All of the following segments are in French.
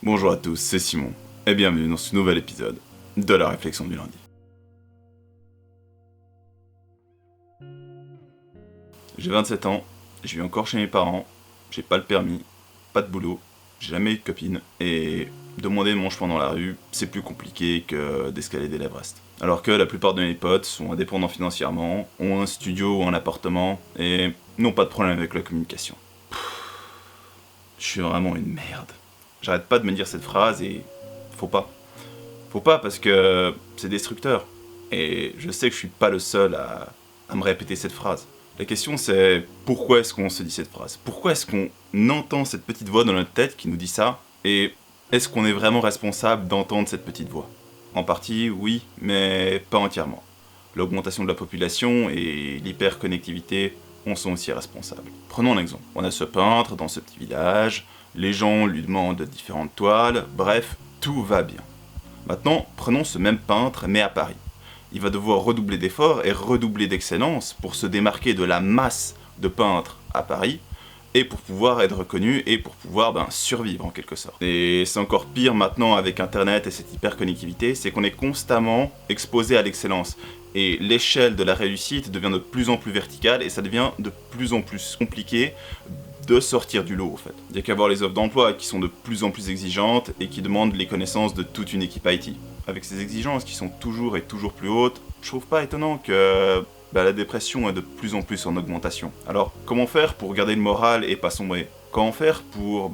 Bonjour à tous, c'est Simon, et bienvenue dans ce nouvel épisode de la réflexion du lundi. J'ai 27 ans, je vis encore chez mes parents, j'ai pas le permis, pas de boulot, j'ai jamais eu de copine, et demander mon chemin dans la rue, c'est plus compliqué que d'escalader l'Everest. Alors que la plupart de mes potes sont indépendants financièrement, ont un studio ou un appartement, et n'ont pas de problème avec la communication. Je suis vraiment une merde. J'arrête pas de me dire cette phrase et faut pas. Faut pas parce que c'est destructeur. Et je sais que je suis pas le seul à me répéter cette phrase. La question c'est pourquoi est-ce qu'on se dit cette phrase? Pourquoi est-ce qu'on entend cette petite voix dans notre tête qui nous dit ça? Et est-ce qu'on est vraiment responsable d'entendre cette petite voix? En partie, oui, mais pas entièrement. L'augmentation de la population et l'hyperconnectivité en sont aussi responsables. Prenons un exemple. On a ce peintre dans ce petit village, les gens lui demandent différentes toiles, bref, tout va bien. Maintenant, prenons ce même peintre, mais à Paris. Il va devoir redoubler d'efforts et redoubler d'excellence pour se démarquer de la masse de peintres à Paris, et pour pouvoir être reconnu, et pour pouvoir survivre en quelque sorte. Et c'est encore pire maintenant avec Internet et cette hyperconnectivité, c'est qu'on est constamment exposé à l'excellence. Et l'échelle de la réussite devient de plus en plus verticale, et ça devient de plus en plus compliqué de sortir du lot, en fait. Il n'y a qu'à voir les offres d'emploi qui sont de plus en plus exigeantes et qui demandent les connaissances de toute une équipe IT. Avec ces exigences qui sont toujours et toujours plus hautes, je trouve pas étonnant que la dépression est de plus en plus en augmentation. Alors, comment faire pour garder le moral et pas sombrer? Comment faire pour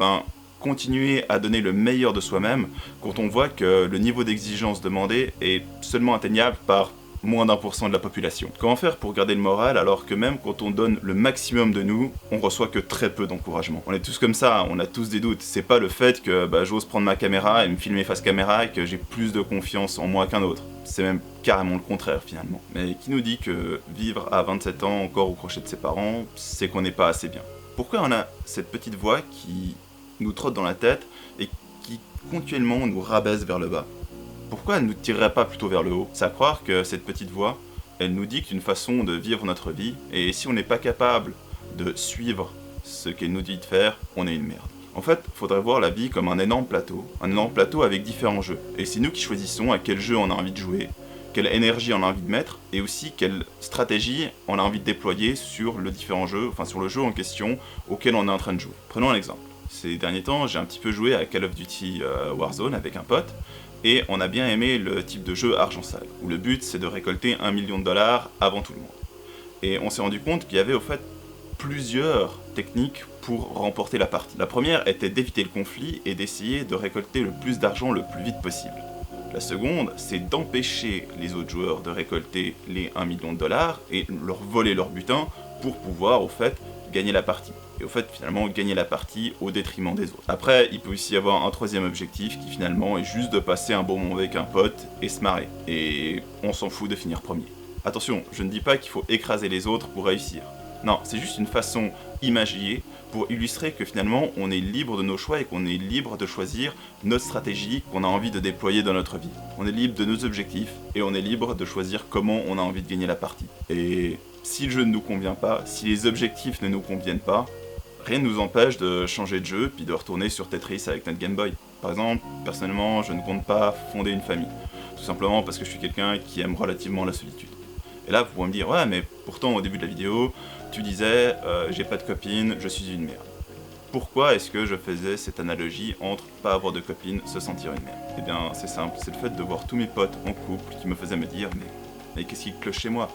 continuer à donner le meilleur de soi-même quand on voit que le niveau d'exigence demandé est seulement atteignable par moins d'1% de la population? Comment faire pour garder le moral alors que même quand on donne le maximum de nous, on reçoit que très peu d'encouragement? On est tous comme ça, on a tous des doutes. C'est pas le fait que j'ose prendre ma caméra et me filmer face caméra et que j'ai plus de confiance en moi qu'un autre. C'est même carrément le contraire finalement. Mais qui nous dit que vivre à 27 ans encore au crochet de ses parents, c'est qu'on n'est pas assez bien? Pourquoi on a cette petite voix qui nous trotte dans la tête et qui continuellement nous rabaisse vers le bas? Pourquoi elle ne nous tirerait pas plutôt vers le haut? C'est à croire que cette petite voix, elle nous dicte une façon de vivre notre vie, et si on n'est pas capable de suivre ce qu'elle nous dit de faire, on est une merde. En fait, faudrait voir la vie comme un énorme plateau avec différents jeux. Et c'est nous qui choisissons à quel jeu on a envie de jouer, quelle énergie on a envie de mettre, et aussi quelle stratégie on a envie de déployer sur le différent jeu, enfin sur le jeu en question auquel on est en train de jouer. Prenons un exemple. Ces derniers temps, j'ai un petit peu joué à Call of Duty Warzone avec un pote, et on a bien aimé le type de jeu argent sale, où le but c'est de récolter $1 million avant tout le monde. Et on s'est rendu compte qu'il y avait au fait plusieurs techniques pour remporter la partie. La première était d'éviter le conflit et d'essayer de récolter le plus d'argent le plus vite possible. La seconde, c'est d'empêcher les autres joueurs de récolter les $1 million et leur voler leur butin pour pouvoir au fait gagner la partie. Et au fait, finalement, gagner la partie au détriment des autres. Après, il peut aussi y avoir un troisième objectif qui finalement est juste de passer un bon moment avec un pote et se marrer. Et on s'en fout de finir premier. Attention, je ne dis pas qu'il faut écraser les autres pour réussir. Non, c'est juste une façon imagée pour illustrer que finalement, on est libre de nos choix et qu'on est libre de choisir notre stratégie qu'on a envie de déployer dans notre vie. On est libre de nos objectifs et on est libre de choisir comment on a envie de gagner la partie. Et si le jeu ne nous convient pas, si les objectifs ne nous conviennent pas, rien ne nous empêche de changer de jeu puis de retourner sur Tetris avec notre Game Boy. Par exemple, personnellement, je ne compte pas fonder une famille. Tout simplement parce que je suis quelqu'un qui aime relativement la solitude. Et là, vous pourrez me dire, ouais, mais pourtant au début de la vidéo, tu disais, j'ai pas de copine, je suis une merde. Pourquoi est-ce que je faisais cette analogie entre pas avoir de copine, se sentir une merde? Eh bien, c'est simple, c'est le fait de voir tous mes potes en couple qui me faisaient me dire, mais qu'est-ce qui cloche chez moi?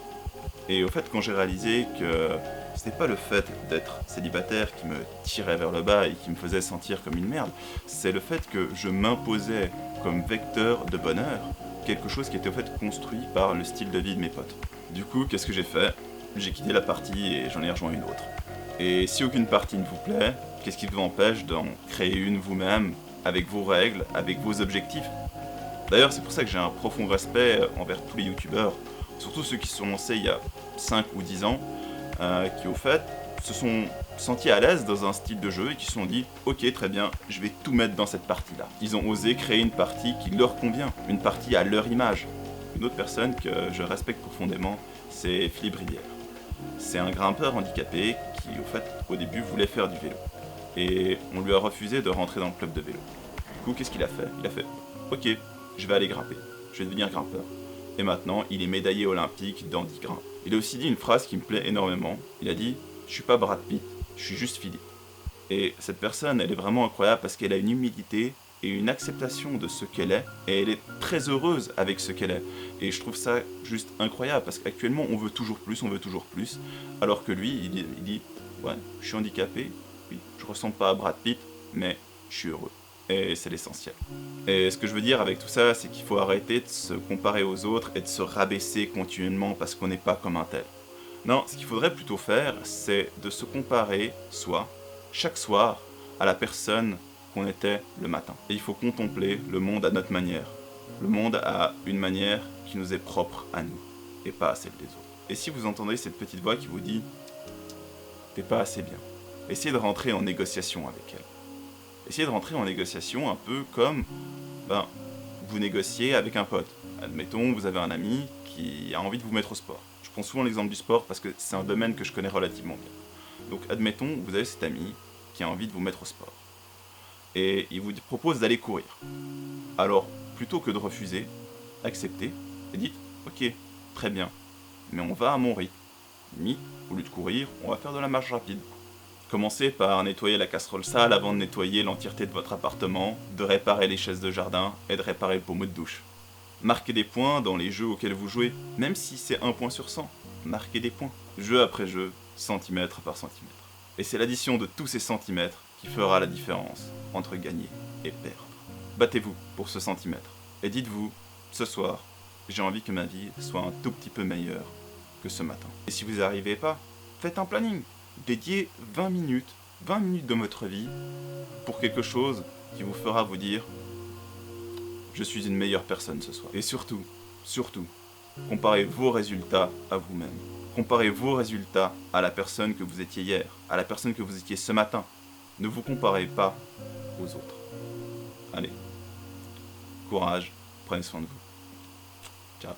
Et au fait, quand j'ai réalisé que c'était pas le fait d'être célibataire qui me tirait vers le bas et qui me faisait sentir comme une merde, c'est le fait que je m'imposais comme vecteur de bonheur quelque chose qui était au fait construit par le style de vie de mes potes. Du coup, qu'est-ce que j'ai fait? J'ai quitté la partie et j'en ai rejoint une autre. Et si aucune partie ne vous plaît, qu'est-ce qui vous empêche d'en créer une vous-même, avec vos règles, avec vos objectifs? D'ailleurs, c'est pour ça que j'ai un profond respect envers tous les youtubeurs, surtout ceux qui se sont lancés il y a 5 ou 10 ans, qui au fait se sont sentis à l'aise dans un style de jeu et qui se sont dit « Ok, très bien, je vais tout mettre dans cette partie-là ». Ils ont osé créer une partie qui leur convient, une partie à leur image. Une autre personne que je respecte profondément, c'est Philippe Rivière. C'est un grimpeur handicapé qui, au fait, au début, voulait faire du vélo. Et on lui a refusé de rentrer dans le club de vélo. coup, qu'est-ce qu'il a fait? Il a fait, ok, je vais aller grimper, je vais devenir grimpeur. Et maintenant, il est médaillé olympique d'Andy Grimpe. Il a aussi dit une phrase qui me plaît énormément. Il a dit, je suis pas Brad Pitt, je suis juste Philippe. Et cette personne, elle est vraiment incroyable parce qu'elle a une humilité et une acceptation de ce qu'elle est, et elle est très heureuse avec ce qu'elle est. Et je trouve ça juste incroyable parce qu'actuellement, on veut toujours plus, alors que lui, il dit, ouais, je suis handicapé, oui, je ressemble pas à Brad Pitt, mais je suis heureux. Et c'est l'essentiel. Et ce que je veux dire avec tout ça, c'est qu'il faut arrêter de se comparer aux autres et de se rabaisser continuellement parce qu'on n'est pas comme un tel. Non, ce qu'il faudrait plutôt faire, c'est de se comparer, soit, chaque soir, à la personne qu'on était le matin. Et il faut contempler le monde à notre manière. Le monde a une manière qui nous est propre à nous, et pas à celle des autres. Et si vous entendez cette petite voix qui vous dit « t'es pas assez bien », essayez de rentrer en négociation avec elle. Essayez de rentrer en négociation un peu comme, vous négociez avec un pote. Admettons, vous avez un ami qui a envie de vous mettre au sport. Je prends souvent l'exemple du sport parce que c'est un domaine que je connais relativement bien. Donc admettons, vous avez cet ami qui a envie de vous mettre au sport. Et il vous propose d'aller courir. Alors, plutôt que de refuser, acceptez et dites, ok, très bien, mais on va à mon rythme. Limite, au lieu de courir, on va faire de la marche rapide. Commencez par nettoyer la casserole sale avant de nettoyer l'entièreté de votre appartement, de réparer les chaises de jardin et de réparer le pommeau de douche. Marquez des points dans les jeux auxquels vous jouez, même si c'est 1 point sur 100. Marquez des points, jeu après jeu, centimètre par centimètre. Et c'est l'addition de tous ces centimètres qui fera la différence entre gagner et perdre. Battez-vous pour ce centimètre. Et dites-vous, ce soir, j'ai envie que ma vie soit un tout petit peu meilleure que ce matin. Et si vous n'y arrivez pas, faites un planning. Dédiez 20 minutes de votre vie pour quelque chose qui vous fera vous dire je suis une meilleure personne ce soir. Et surtout, comparez vos résultats à vous-même. Comparez vos résultats à la personne que vous étiez hier, à la personne que vous étiez ce matin. Ne vous comparez pas aux autres. Allez, courage, prenez soin de vous. Ciao.